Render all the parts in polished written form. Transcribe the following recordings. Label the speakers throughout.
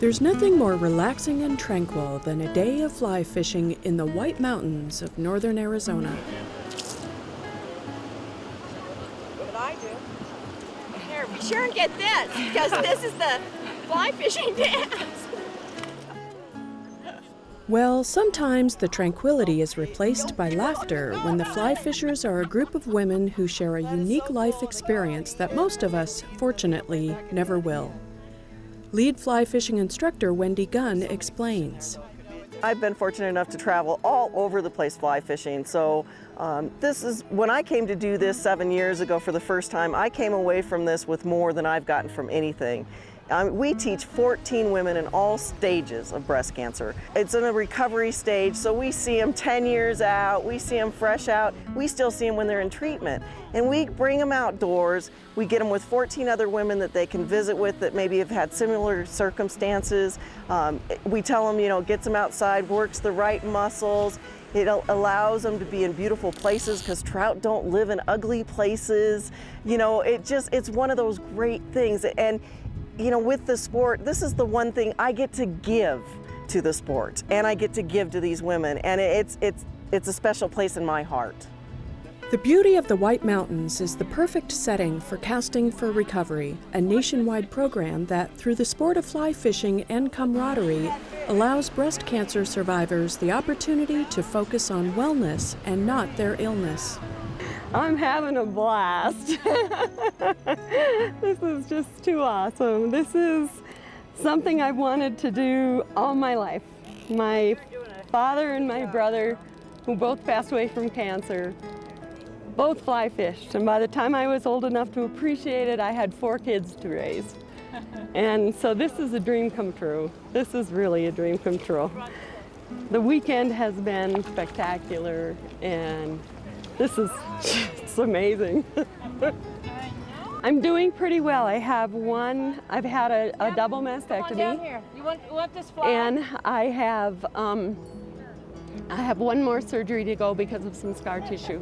Speaker 1: There's nothing more relaxing and tranquil than a day of fly fishing in the White Mountains of northern Arizona.
Speaker 2: What I do? Here, be sure and get this, because this is the fly fishing dance.
Speaker 1: Well, sometimes the tranquility is replaced by laughter when the fly fishers are a group of women who share a unique life experience that most of us, fortunately, never will. Lead fly fishing instructor Wendy Gunn explains.
Speaker 3: I've been fortunate enough to travel all over the place fly fishing. So when I came to do this 7 years ago for the first time, I came away from this with more than I've gotten from anything. We teach 14 women in all stages of breast cancer. It's in a recovery stage, so we see them 10 years out, we see them fresh out, we still see them when they're in treatment. And we bring them outdoors, we get them with 14 other women that they can visit with that maybe have had similar circumstances. We tell them, gets them outside, works the right muscles. It allows them to be in beautiful places because trout don't live in ugly places. It's one of those great things. And with the sport, this is the one thing I get to give to the sport, and I get to give to these women, and it's a special place in my heart.
Speaker 1: The beauty of the White Mountains is the perfect setting for Casting for Recovery, a nationwide program that, through the sport of fly fishing and camaraderie, allows breast cancer survivors the opportunity to focus on wellness and not their illness.
Speaker 4: I'm having a blast. This is just too awesome. This is something I've wanted to do all my life. My father and my brother, who both passed away from cancer, both fly fished. And by the time I was old enough to appreciate it, I had 4 kids to raise. And so this is a dream come true. This is really a dream come true. The weekend has been spectacular, and this is just amazing. I'm doing pretty well. I've had a double mastectomy.
Speaker 2: You want this fly?
Speaker 4: And I have one more surgery to go because of some scar tissue.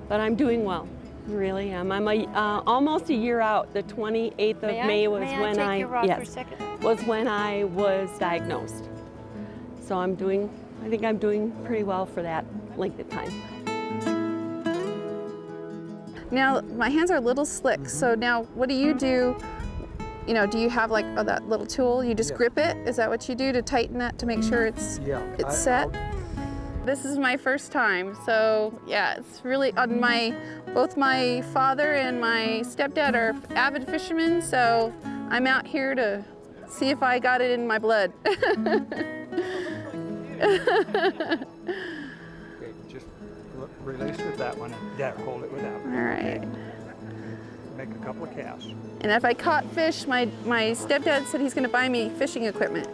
Speaker 4: But I'm doing well, I really am. I'm almost a year out. The 28th of May was when I was diagnosed. So I think I'm doing pretty well for that length of time.
Speaker 5: Now, my hands are a little slick, so now what do you do? Do you have that little tool? You just grip it? Is that what you do to tighten that to make sure it's set? This is my first time, so yeah, it's really both my father and my stepdad are avid fishermen, so I'm out here to see if I got it in my blood.
Speaker 6: Release with that one, and there, hold it with that one.
Speaker 5: All right.
Speaker 6: Okay. Make a couple of casts.
Speaker 5: And if I caught fish, my stepdad said he's gonna buy me fishing equipment.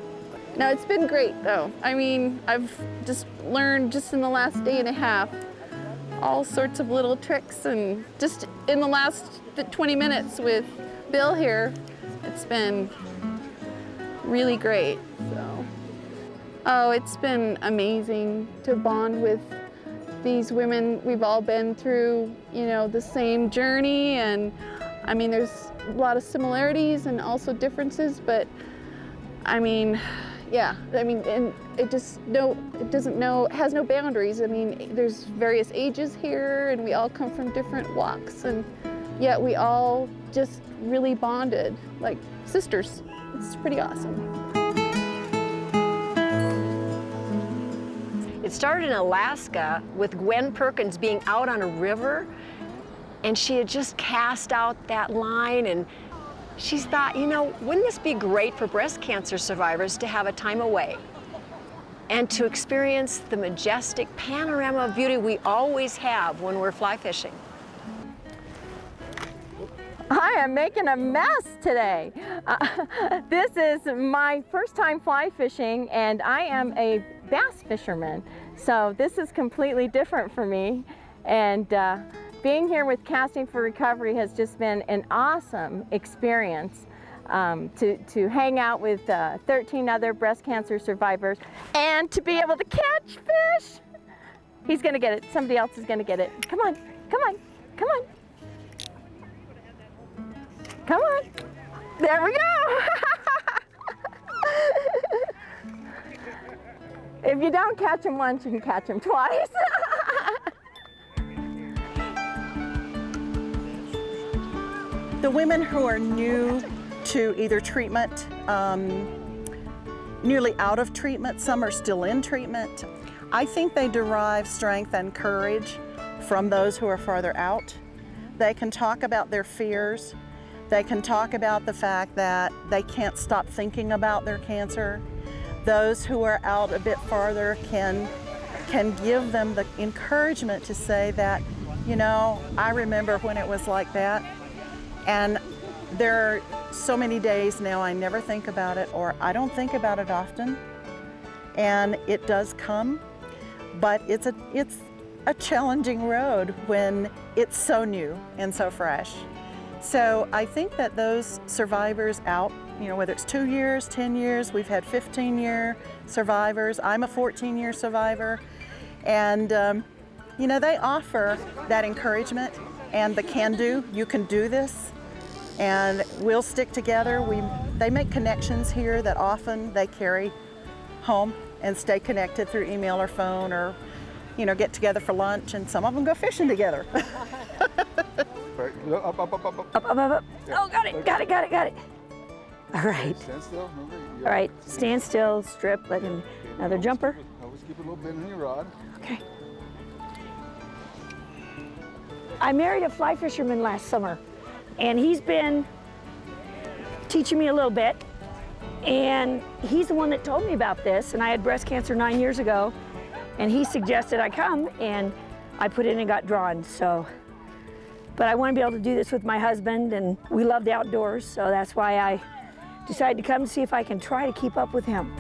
Speaker 5: No, it's been great though. I mean, I've just learned just in the last day and a half all sorts of little tricks, and just in the last 20 minutes with Bill here, it's been really great. So, it's been amazing to bond with these women. We've all been through, the same journey, and I mean, there's a lot of similarities and also differences, but and it has no boundaries. I mean, there's various ages here, and we all come from different walks, and yet we all just really bonded like sisters. It's pretty awesome.
Speaker 2: It started in Alaska with Gwen Perkins being out on a river, and she had just cast out that line, and she thought, wouldn't this be great for breast cancer survivors to have a time away and to experience the majestic panorama of beauty we always have when we're fly fishing.
Speaker 7: I am making a mess today. This is my first time fly fishing, and I am a bass fisherman. So this is completely different for me. And being here with Casting for Recovery has just been an awesome experience. To hang out with 13 other breast cancer survivors and to be able to catch fish. He's gonna get it. Somebody else is gonna get it. Come on, come on, come on. Come on. There we go. If you don't catch them once, you can catch them twice.
Speaker 8: The women who are new to either treatment, nearly out of treatment, some are still in treatment, I think they derive strength and courage from those who are farther out. They can talk about their fears. They can talk about the fact that they can't stop thinking about their cancer. Those who are out a bit farther can give them the encouragement to say that, you know, I remember when it was like that. And there are so many days now I never think about it, or I don't think about it often. And it does come, but it's a challenging road when it's so new and so fresh. So I think that those survivors out, you know, whether it's 2 years, 10 years, we've had 15-year survivors. I'm a 14-year survivor. And, you know, they offer that encouragement and the can-do. You can do this, and we'll stick together. They make connections here that often they carry home and stay connected through email or phone, or, you know, get together for lunch, and some of them go fishing together.
Speaker 9: Up.
Speaker 10: Up. Oh, got it. All right.
Speaker 9: Stand still.
Speaker 10: All right, stand still, strip, like another jumper.
Speaker 9: Always keep a little bend in your rod.
Speaker 10: Okay. I married a fly fisherman last summer, and he's been teaching me a little bit, and he's the one that told me about this, and I had breast cancer 9 years ago, and he suggested I come, and I put in and got drawn, so. But I want to be able to do this with my husband, and we love the outdoors, so that's why I decided to come to see if I can try to keep up with him.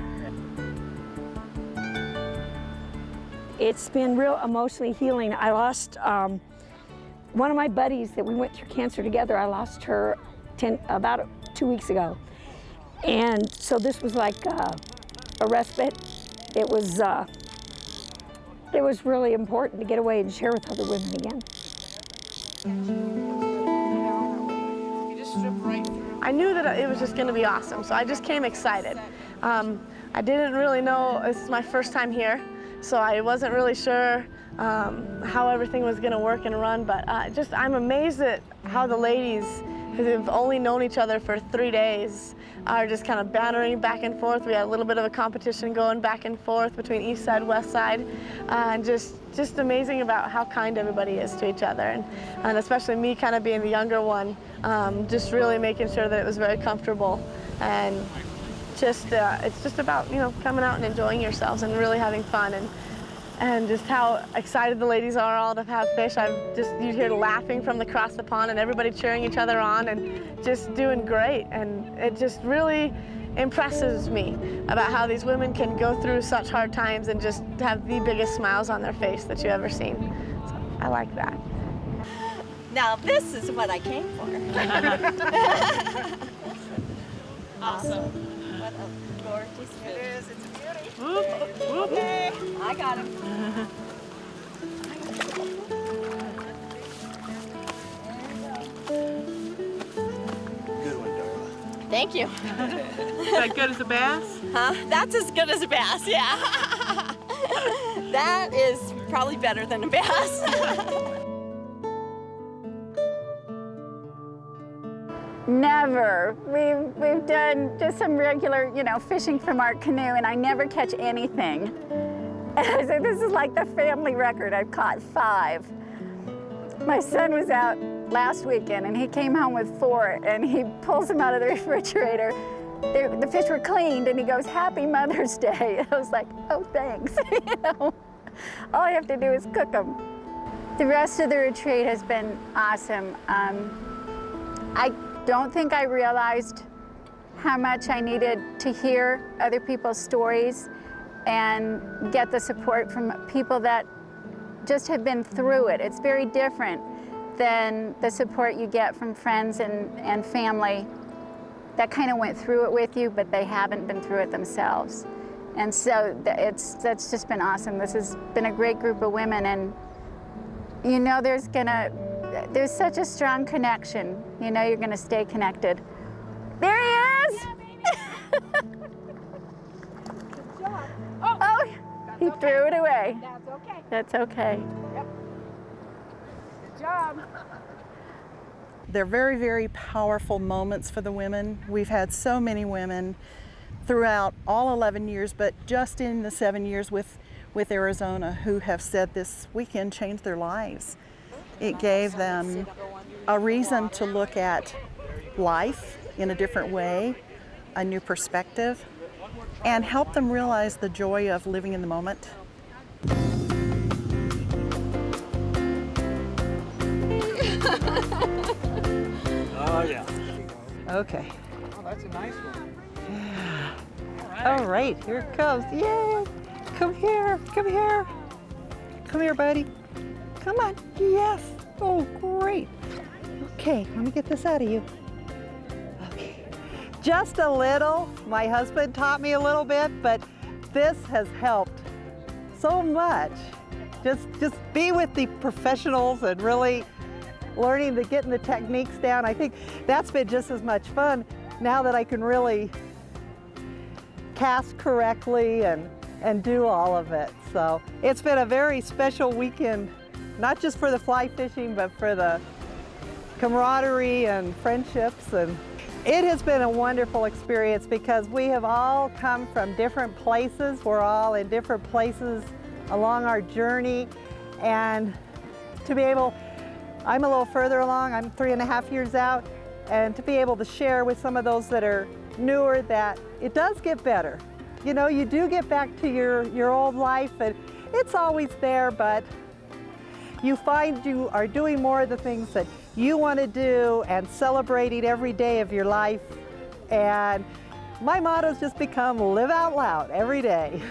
Speaker 10: It's been real emotionally healing. I lost one of my buddies that we went through cancer together. I lost her about 2 weeks ago. And so this was like a respite. It was really important to get away and share with other women again.
Speaker 5: I knew that it was just going to be awesome, so I just came excited. I didn't really know, this is my first time here, so I wasn't really sure how everything was going to work and run, but I'm amazed at how the ladies who have only known each other for 3 days are just kind of bantering back and forth. We had a little bit of a competition going back and forth between east side, west side, and just amazing about how kind everybody is to each other, and especially me kind of being the younger one, just really making sure that it was very comfortable, and just it's just about, you know, coming out and enjoying yourselves and really having fun, and just how excited the ladies are all to have fish. You hear laughing from across the pond and everybody cheering each other on and just doing great, and it just really impresses me about how these women can go through such hard times and just have the biggest smiles on their face that you've ever seen. So I like that.
Speaker 7: Now this is what I came for. Awesome. What a gorgeous fish. It is. It's a beauty. Okay. I got him.
Speaker 9: Good one, Darla.
Speaker 7: Thank you.
Speaker 3: Is that good as a bass?
Speaker 7: Huh? That's as good as a bass, yeah. That is probably better than a bass.
Speaker 5: Never. We've done just some regular, you know, fishing from our canoe, and I never catch anything. So this is like the family record. I've caught 5. My son was out last weekend, and he came home with 4, and he pulls them out of the refrigerator. The fish were cleaned, and he goes, "Happy Mother's Day." I was like, "Oh, thanks." You know, all I have to do is cook them. The rest of the retreat has been awesome. I don't think I realized how much I needed to hear other people's stories and get the support from people that just have been through it. It's very different than the support you get from friends and family that kind of went through it with you, but they haven't been through it themselves. And so that's just been awesome. This has been a great group of women, and you know there's such a strong connection. You know you're gonna stay connected. There he is! He threw it away.
Speaker 7: That's okay.
Speaker 5: That's okay.
Speaker 7: Good job.
Speaker 8: They're very, very powerful moments for the women. We've had so many women throughout all 11 years, but just in the 7 years with Arizona who have said this weekend changed their lives. It gave them a reason to look at life in a different way, a new perspective, and help them realize the joy of living in the moment.
Speaker 6: Oh, yeah.
Speaker 11: Okay.
Speaker 6: Oh, that's a nice one.
Speaker 11: All right, here it comes. Yay! Come here, come here. Come here, buddy. Come on. Yes. Oh, great. Okay, let me get this out of you. Okay. Just a little. My husband taught me a little bit, but this has helped so much. Just be with the professionals and really learning to getting the techniques down. I think that's been just as much fun now that I can really cast correctly and do all of it. So it's been a very special weekend, not just for the fly fishing, but for the camaraderie and friendships. And it has been a wonderful experience because we have all come from different places. We're all in different places along our journey. And to be able, I'm a little further along, I'm 3.5 years out, and to be able to share with some of those that are newer that it does get better. You know, you do get back to your old life, and it's always there, but you find you are doing more of the things that you want to do and celebrating every day of your life. And my motto's just become live out loud every day.